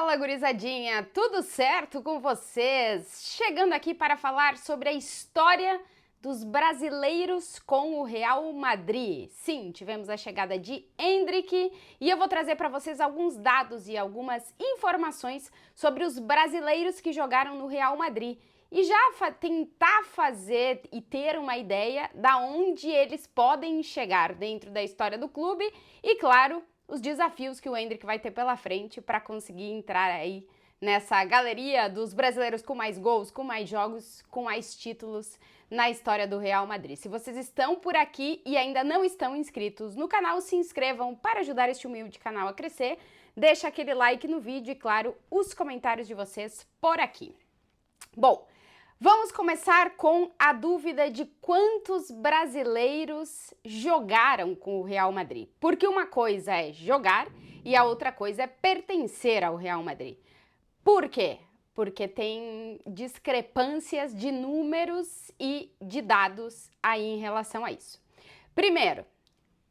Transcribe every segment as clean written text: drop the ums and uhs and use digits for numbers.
Fala, gurizadinha! Tudo certo com vocês? Chegando aqui para falar sobre a história dos brasileiros com o Real Madrid. Sim, tivemos a chegada de Endrick e eu vou trazer para vocês alguns dados e algumas informações sobre os brasileiros que jogaram no Real Madrid e já tentar fazer e ter uma ideia da onde eles podem chegar dentro da história do clube e, claro, os desafios que o Endrick vai ter pela frente para conseguir entrar aí nessa galeria dos brasileiros com mais gols, com mais jogos, com mais títulos na história do Real Madrid. Se vocês estão por aqui e ainda não estão inscritos no canal, se inscrevam para ajudar este humilde canal a crescer. Deixa aquele like no vídeo e, claro, os comentários de vocês por aqui. Bom, vamos começar com a dúvida de quantos brasileiros jogaram com o Real Madrid. Porque uma coisa é jogar e a outra coisa é pertencer ao Real Madrid. Por quê? Porque tem discrepâncias de números e de dados aí em relação a isso. Primeiro,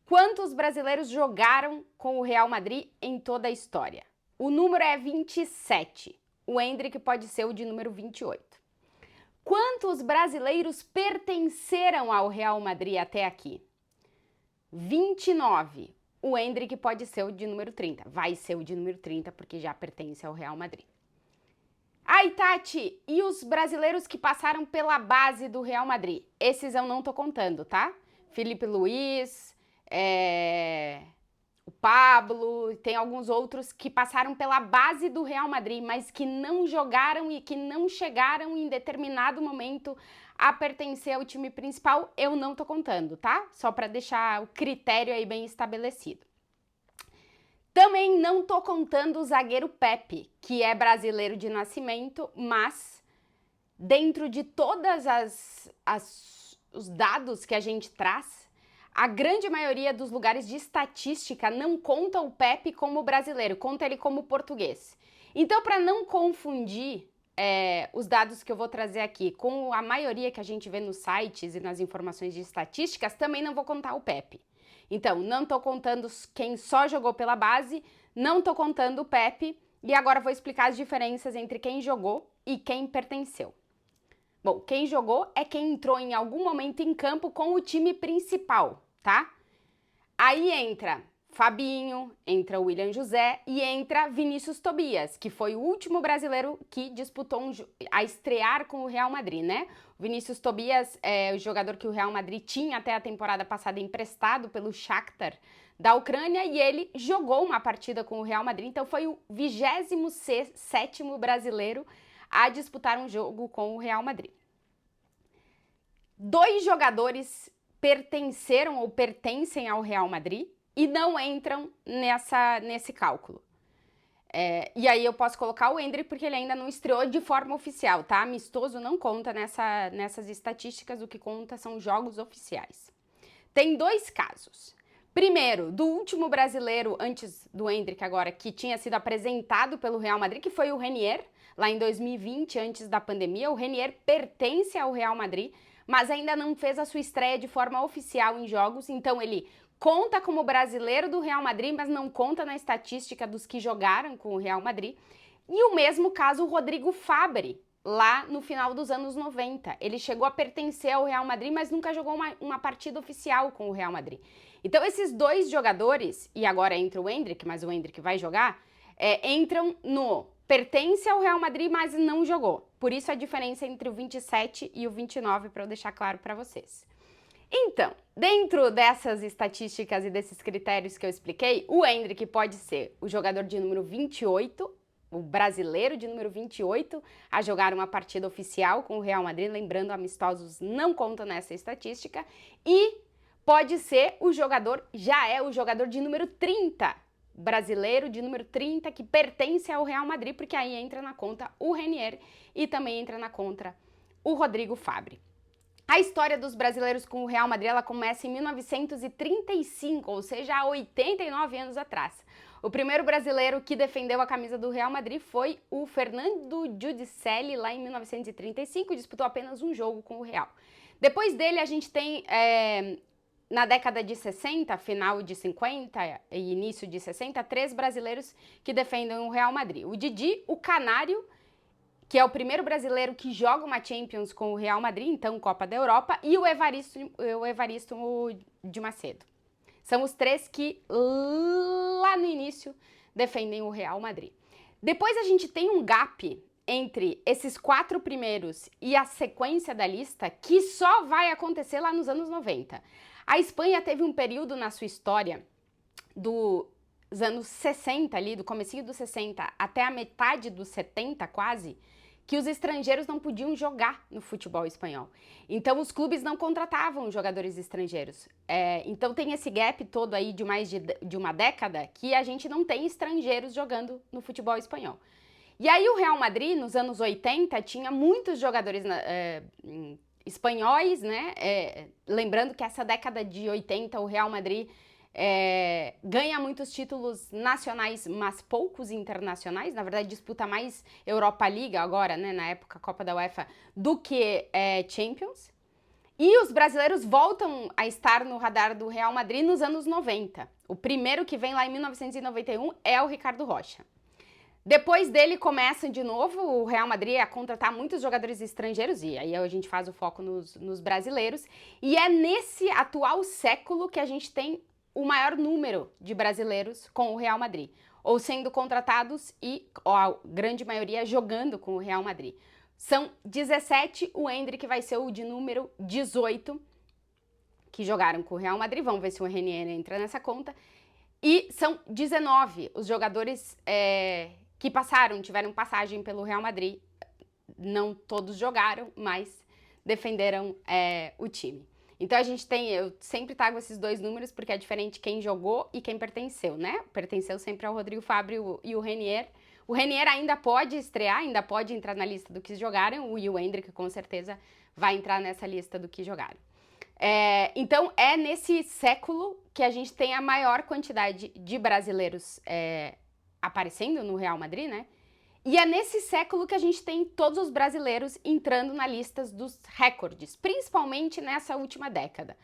quantos brasileiros jogaram com o Real Madrid em toda a história? O número é 27. O Endrick pode ser o de número 28. Quantos brasileiros pertenceram ao Real Madrid até aqui? 29. O Endrick pode ser o de número 30. Vai ser o de número 30 porque já pertence ao Real Madrid. Ai, Tati, e os brasileiros que passaram pela base do Real Madrid? Esses eu não tô contando, tá? Felipe Luiz, o Pablo, tem alguns outros que passaram pela base do Real Madrid, mas que não jogaram e que não chegaram em determinado momento a pertencer ao time principal, eu não tô contando, tá? Só para deixar o critério aí bem estabelecido. Também não tô contando o zagueiro Pepe, que é brasileiro de nascimento, mas dentro de todas os dados que a gente traz, a grande maioria dos lugares de estatística não conta o Pepe como brasileiro, conta ele como português. Então, para não confundir os dados que eu vou trazer aqui com a maioria que a gente vê nos sites e nas informações de estatísticas, também não vou contar o Pepe. Então, não estou contando quem só jogou pela base, não estou contando o Pepe, e agora vou explicar as diferenças entre quem jogou e quem pertenceu. Bom, quem jogou é quem entrou em algum momento em campo com o time principal, tá? Aí entra Fabinho, entra William José e entra Vinícius Tobias, que foi o último brasileiro que disputou a estrear com o Real Madrid, né? O Vinícius Tobias é o jogador que o Real Madrid tinha até a temporada passada emprestado pelo Shakhtar da Ucrânia e ele jogou uma partida com o Real Madrid, então foi o 27º brasileiro a disputar um jogo com o Real Madrid. 2 jogadores pertenceram ou pertencem ao Real Madrid e não entram nesse cálculo. E aí eu posso colocar o Endrick porque ele ainda não estreou de forma oficial, tá? Amistoso não conta nessas estatísticas, o que conta são jogos oficiais. Tem 2 casos. Primeiro, do último brasileiro antes do Endrick agora, que tinha sido apresentado pelo Real Madrid, que foi o Renier, lá em 2020, antes da pandemia. O Renier pertence ao Real Madrid, mas ainda não fez a sua estreia de forma oficial em jogos, então ele conta como brasileiro do Real Madrid, mas não conta na estatística dos que jogaram com o Real Madrid. E o mesmo caso o Rodrigo Fabri, lá no final dos anos 90. Ele chegou a pertencer ao Real Madrid, mas nunca jogou uma partida oficial com o Real Madrid. Então esses 2 jogadores, e agora entra o Endrick, mas o Endrick vai jogar, entram no pertence ao Real Madrid, mas não jogou. Por isso a diferença entre o 27 e o 29, para eu deixar claro para vocês. Então, dentro dessas estatísticas e desses critérios que eu expliquei, o Endrick pode ser o jogador de número 28, o brasileiro de número 28, a jogar uma partida oficial com o Real Madrid, lembrando, amistosos não contam nessa estatística, e pode ser o jogador de número 30, brasileiro de número 30, que pertence ao Real Madrid, porque aí entra na conta o Renier e também entra na conta o Rodrigo Fabri. A história dos brasileiros com o Real Madrid, ela começa em 1935, ou seja, há 89 anos atrás. O primeiro brasileiro que defendeu a camisa do Real Madrid foi o Fernando Giudicelli, lá em 1935, e disputou apenas um jogo com o Real. Depois dele, a gente tem na década de 60, final de 50 e início de 60, 3 brasileiros que defendem o Real Madrid. O Didi, o Canário, que é o primeiro brasileiro que joga uma Champions com o Real Madrid, então Copa da Europa, e o Evaristo de Macedo. São os 3 que lá no início defendem o Real Madrid. Depois a gente tem um gap entre esses 4 primeiros e a sequência da lista que só vai acontecer lá nos anos 90. A Espanha teve um período na sua história dos anos 60 ali, do comecinho dos 60 até a metade dos 70 quase, que os estrangeiros não podiam jogar no futebol espanhol. Então os clubes não contratavam jogadores estrangeiros. Então tem esse gap todo aí de mais de uma década que a gente não tem estrangeiros jogando no futebol espanhol. E aí o Real Madrid, nos anos 80, tinha muitos jogadores espanhóis, né? Lembrando que essa década de 80 o Real Madrid ganha muitos títulos nacionais, mas poucos internacionais. Na verdade, disputa mais Europa League agora, né, na época Copa da UEFA, do que Champions. E os brasileiros voltam a estar no radar do Real Madrid nos anos 90. O primeiro que vem lá em 1991 é o Ricardo Rocha. Depois dele começa de novo o Real Madrid a contratar muitos jogadores estrangeiros, e aí a gente faz o foco nos brasileiros. E é nesse atual século que a gente tem o maior número de brasileiros com o Real Madrid, ou sendo contratados e a grande maioria jogando com o Real Madrid. São 17, o Endrick vai ser o de número 18 que jogaram com o Real Madrid, vamos ver se o Renier entra nessa conta, e são 19 os jogadores que tiveram passagem pelo Real Madrid, não todos jogaram, mas defenderam o time. Então a gente tem, eu sempre trago esses 2 números porque é diferente quem jogou e quem pertenceu, né? Pertenceu sempre ao Rodrigo Fábio e o Renier. O Renier ainda pode estrear, ainda pode entrar na lista do que jogaram, e o Endrick com certeza vai entrar nessa lista do que jogaram. Então é nesse século que a gente tem a maior quantidade de brasileiros aparecendo no Real Madrid, né? E é nesse século que a gente tem todos os brasileiros entrando na lista dos recordes, principalmente nessa última década.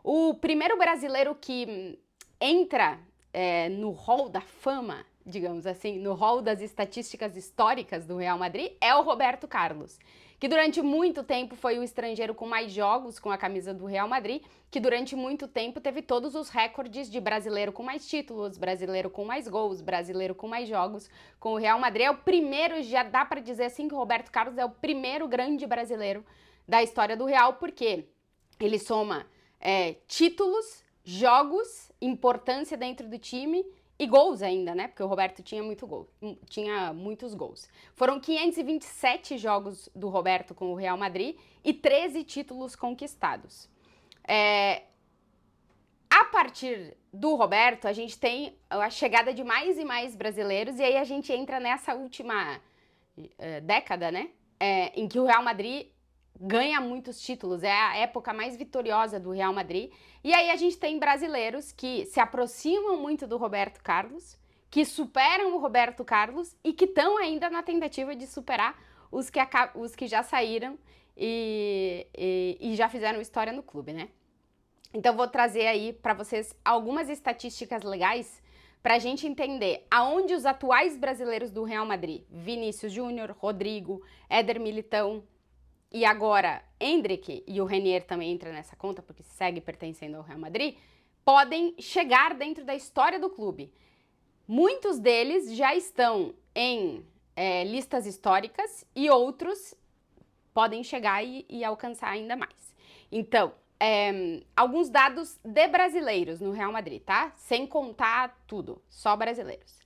O primeiro brasileiro que entra no hall da fama, digamos assim, no hall das estatísticas históricas do Real Madrid é o Roberto Carlos, que durante muito tempo foi o estrangeiro com mais jogos com a camisa do Real Madrid, que durante muito tempo teve todos os recordes de brasileiro com mais títulos, brasileiro com mais gols, brasileiro com mais jogos com o Real Madrid. É o primeiro, já dá para dizer assim que o Roberto Carlos é o primeiro grande brasileiro da história do Real, porque ele soma títulos, jogos, importância dentro do time e gols ainda, né? Porque o Roberto tinha muitos gols. Foram 527 jogos do Roberto com o Real Madrid e 13 títulos conquistados. A partir do Roberto, a gente tem a chegada de mais e mais brasileiros, e aí a gente entra nessa última década, né? Em que o Real Madrid ganha muitos títulos, é a época mais vitoriosa do Real Madrid. E aí a gente tem brasileiros que se aproximam muito do Roberto Carlos, que superam o Roberto Carlos e que estão ainda na tentativa de superar os que já saíram e já fizeram história no clube, né? Então vou trazer aí para vocês algumas estatísticas legais para a gente entender aonde os atuais brasileiros do Real Madrid, Vinícius Júnior, Rodrigo, Éder Militão, e agora Endrick, e o Renier também entra nessa conta porque segue pertencendo ao Real Madrid, podem chegar dentro da história do clube. Muitos deles já estão em listas históricas e outros podem chegar e alcançar ainda mais. Então, alguns dados de brasileiros no Real Madrid, tá? Sem contar tudo, só brasileiros.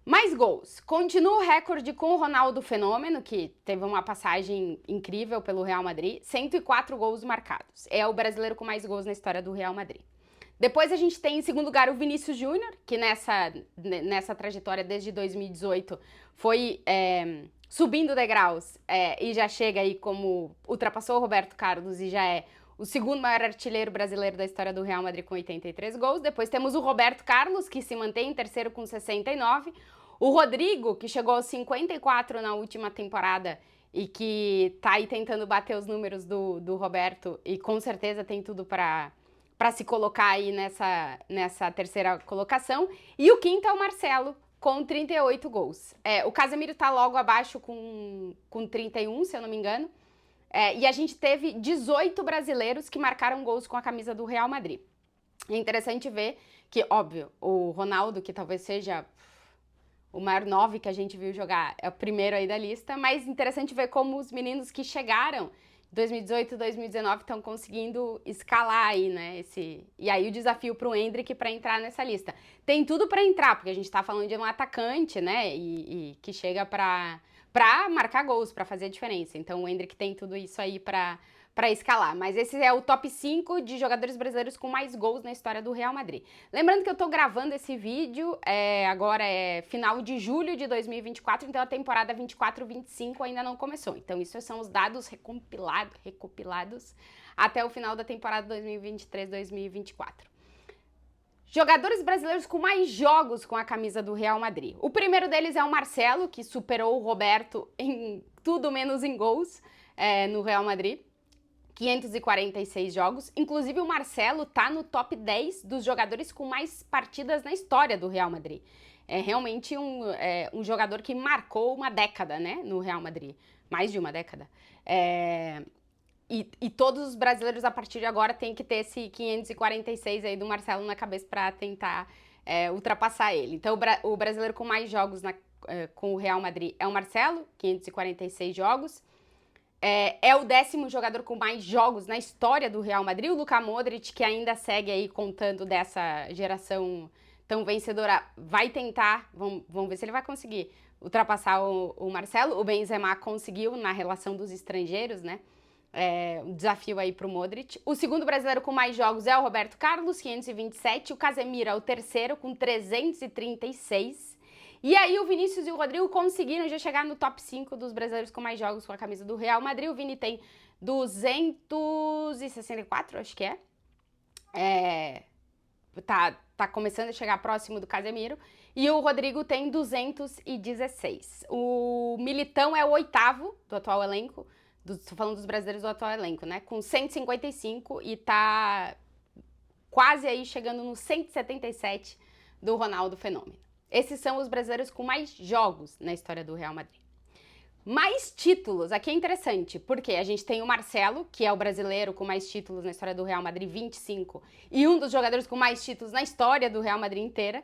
Mais gols. Continua o recorde com o Ronaldo Fenômeno, que teve uma passagem incrível pelo Real Madrid. 104 gols marcados. É o brasileiro com mais gols na história do Real Madrid. Depois a gente tem em segundo lugar o Vinícius Júnior, que nessa trajetória desde 2018 foi subindo degraus e já chega aí como ultrapassou o Roberto Carlos e já é o segundo maior artilheiro brasileiro da história do Real Madrid com 83 gols. Depois temos o Roberto Carlos, que se mantém em terceiro com 69. O Rodrigo, que chegou aos 54 na última temporada e que tá aí tentando bater os números do Roberto e com certeza tem tudo para para se colocar aí nessa terceira colocação. E o quinto é o Marcelo, com 38 gols. O Casemiro tá logo abaixo com 31, se eu não me engano. E a gente teve 18 brasileiros que marcaram gols com a camisa do Real Madrid. É interessante ver que, óbvio, o Ronaldo, que talvez seja o maior 9 que a gente viu jogar, é o primeiro aí da lista, mas interessante ver como os meninos que chegaram em 2018, 2019 estão conseguindo escalar aí, né? E aí o desafio para o Endrick para entrar nessa lista. Tem tudo para entrar, porque a gente tá falando de um atacante, né? E que chega para marcar gols, para fazer a diferença. Então o Endrick tem tudo isso aí para escalar. Mas esse é o top 5 de jogadores brasileiros com mais gols na história do Real Madrid. Lembrando que eu tô gravando esse vídeo, agora é final de julho de 2024, então a temporada 24-25 ainda não começou. Então isso são os dados recopilados até o final da temporada 2023-2024. Jogadores brasileiros com mais jogos com a camisa do Real Madrid. O primeiro deles é o Marcelo, que superou o Roberto em tudo menos em gols no Real Madrid. 546 jogos. Inclusive, o Marcelo tá no top 10 dos jogadores com mais partidas na história do Real Madrid. É realmente um jogador que marcou uma década, né, no Real Madrid. Mais de uma década. E todos os brasileiros, a partir de agora, têm que ter esse 546 aí do Marcelo na cabeça para tentar ultrapassar ele. Então, o brasileiro com mais jogos com o Real Madrid é o Marcelo, 546 jogos. É o 10º jogador com mais jogos na história do Real Madrid, o Luka Modric, que ainda segue aí contando dessa geração tão vencedora, vai tentar, vamos ver se ele vai conseguir ultrapassar o Marcelo. O Benzema conseguiu na relação dos estrangeiros, né? Um desafio aí pro Modric. O segundo brasileiro com mais jogos é o Roberto Carlos, 527. O Casemiro é o terceiro, com 336. E aí o Vinícius e o Rodrigo conseguiram já chegar no top 5 dos brasileiros com mais jogos com a camisa do Real Madrid. O Vini tem 264, acho que tá começando a chegar próximo do Casemiro. E o Rodrigo tem 216. O Militão é o 8º do atual elenco. Tô falando dos brasileiros do atual elenco, né? Com 155 e tá quase aí chegando no 177 do Ronaldo Fenômeno. Esses são os brasileiros com mais jogos na história do Real Madrid. Mais títulos, aqui é interessante, porque a gente tem o Marcelo, que é o brasileiro com mais títulos na história do Real Madrid, 25, e um dos jogadores com mais títulos na história do Real Madrid inteira.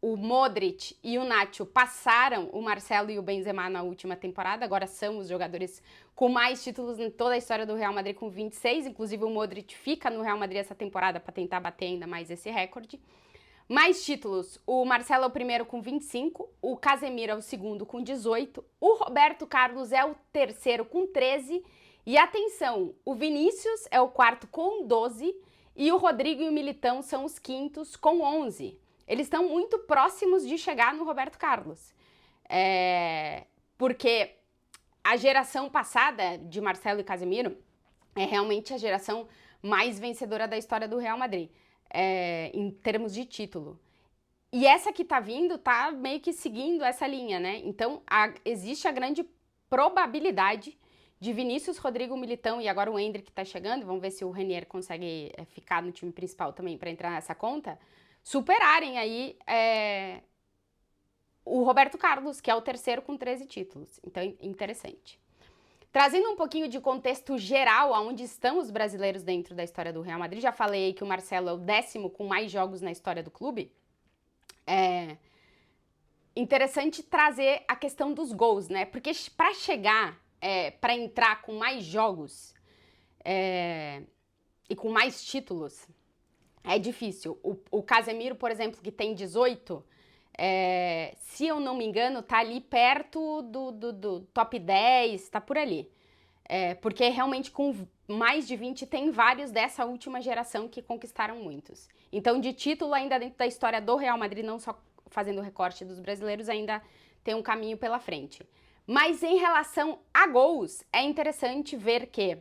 O Modric e o Nacho passaram o Marcelo e o Benzema na última temporada, agora são os jogadores com mais títulos em toda a história do Real Madrid, com 26, inclusive o Modric fica no Real Madrid essa temporada para tentar bater ainda mais esse recorde. Mais títulos, o Marcelo é o primeiro com 25, o Casemiro é o segundo com 18, o Roberto Carlos é o terceiro com 13, e atenção, o Vinícius é o quarto com 12, e o Rodrigo e o Militão são os quintos com 11. Eles estão muito próximos de chegar no Roberto Carlos, porque a geração passada de Marcelo e Casemiro é realmente a geração mais vencedora da história do Real Madrid. Em termos de título. E essa que tá vindo tá meio que seguindo essa linha, né? Então, existe a grande probabilidade de Vinícius, Rodrigo, Militão e agora o Endrick tá chegando, vamos ver se o Renier consegue ficar no time principal também para entrar nessa conta, superarem aí o Roberto Carlos, que é o terceiro com 13 títulos. Então, interessante. Trazendo um pouquinho de contexto geral aonde estão os brasileiros dentro da história do Real Madrid, já falei que o Marcelo é o 10º com mais jogos na história do clube. É interessante trazer a questão dos gols, né? Porque para chegar, para entrar com mais jogos e com mais títulos, é difícil. O Casemiro, por exemplo, que tem 18, se eu não me engano, tá ali perto do top 10, tá por ali. Porque realmente com mais de 20 tem vários dessa última geração que conquistaram muitos. Então, de título ainda dentro da história do Real Madrid, não só fazendo o recorte dos brasileiros, ainda tem um caminho pela frente. Mas em relação a gols, é interessante ver que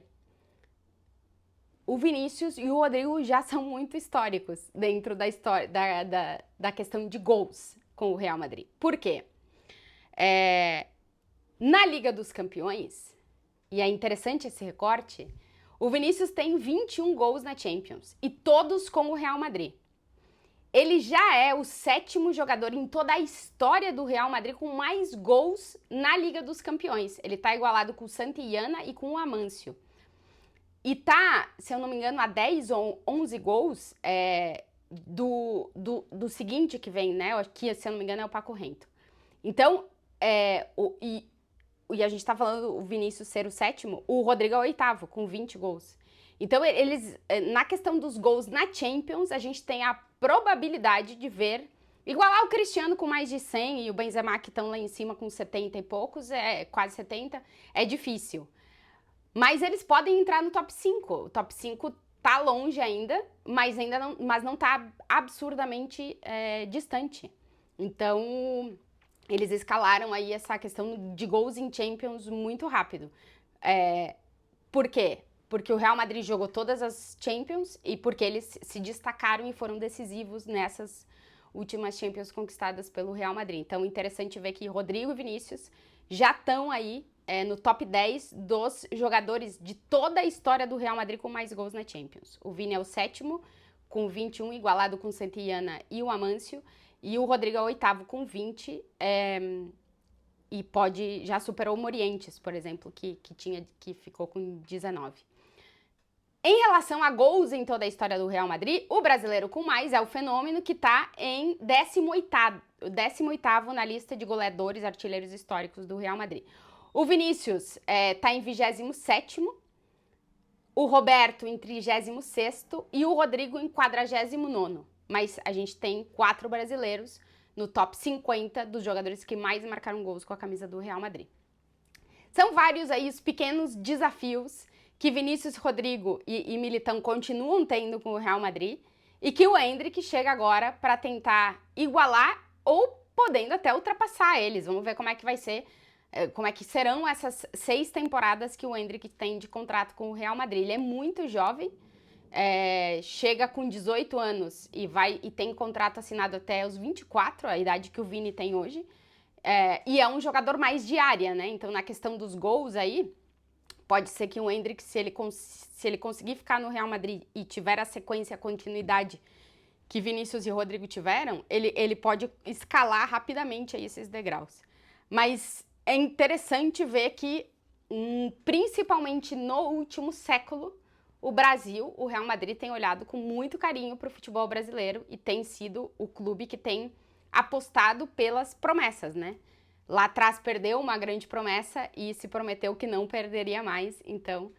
o Vinícius e o Rodrigo já são muito históricos dentro da história da questão de gols com o Real Madrid. Por quê? Na Liga dos Campeões, e é interessante esse recorte, O Vinícius tem 21 gols na Champions e todos com o Real Madrid. Ele já é o 7º jogador em toda a história do Real Madrid com mais gols na Liga dos Campeões. Ele tá igualado com o Santillana e com o Amâncio. E tá, se eu não me engano, a 10 ou 11 gols do seguinte que vem, né? Aqui, se eu não me engano, é o Paco Rento. Então, e a gente tá falando o Vinícius ser o 7º, o Rodrigo é o 8º, com 20 gols. Então, eles, na questão dos gols na Champions, a gente tem a probabilidade de ver, igualar o Cristiano com mais de 100 e o Benzema que estão lá em cima com 70 e poucos, quase 70, é difícil. Mas eles podem entrar no top 5. O top 5 tá longe ainda, mas não tá absurdamente distante. Então, eles escalaram aí essa questão de gols em Champions muito rápido. Por quê? Porque o Real Madrid jogou todas as Champions e porque eles se destacaram e foram decisivos nessas últimas Champions conquistadas pelo Real Madrid. Então, interessante ver que Rodrigo e Vinícius já estão aí no top 10 dos jogadores de toda a história do Real Madrid com mais gols na Champions. O Vini é o 7º, com 21, igualado com o Santillana e o Amâncio, e o Rodrigo é o 8º com 20, e já superou o Morientes, por exemplo, que ficou com 19. Em relação a gols em toda a história do Real Madrid, o brasileiro com mais é o Fenômeno, que está em 18º na lista de goleadores, artilheiros históricos do Real Madrid. O Vinícius está em 27º, o Roberto em 36º e o Rodrigo em 49º. Mas a gente tem 4 brasileiros no top 50 dos jogadores que mais marcaram gols com a camisa do Real Madrid. São vários aí os pequenos desafios que Vinícius, Rodrigo e Militão continuam tendo com o Real Madrid e que o Endrick chega agora para tentar igualar ou podendo até ultrapassar eles. Vamos ver como é que vai ser, como é que serão essas 6 temporadas que o Endrick tem de contrato com o Real Madrid. Ele é muito jovem, chega com 18 anos e tem contrato assinado até os 24, a idade que o Vini tem hoje, e é um jogador mais de área, né? Então, na questão dos gols aí, pode ser que o Endrick, se ele conseguir ficar no Real Madrid e tiver a sequência, a continuidade que Vinícius e Rodrigo tiveram, ele pode escalar rapidamente aí esses degraus. Mas é interessante ver que, principalmente no último século, o Brasil, o Real Madrid, tem olhado com muito carinho para o futebol brasileiro e tem sido o clube que tem apostado pelas promessas, né? Lá atrás perdeu uma grande promessa e se prometeu que não perderia mais. Então,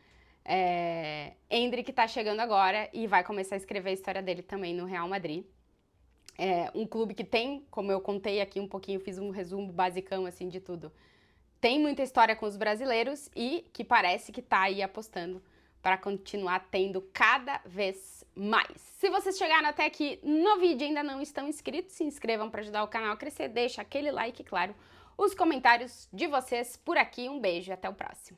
Endrick tá chegando agora e vai começar a escrever a história dele também no Real Madrid. Um clube que tem, como eu contei aqui um pouquinho, fiz um resumo basicão assim de tudo, tem muita história com os brasileiros e que parece que tá aí apostando para continuar tendo cada vez mais. Se vocês chegaram até aqui no vídeo e ainda não estão inscritos, se inscrevam para ajudar o canal a crescer, deixa aquele like, claro, os comentários de vocês por aqui. Um beijo e até o próximo.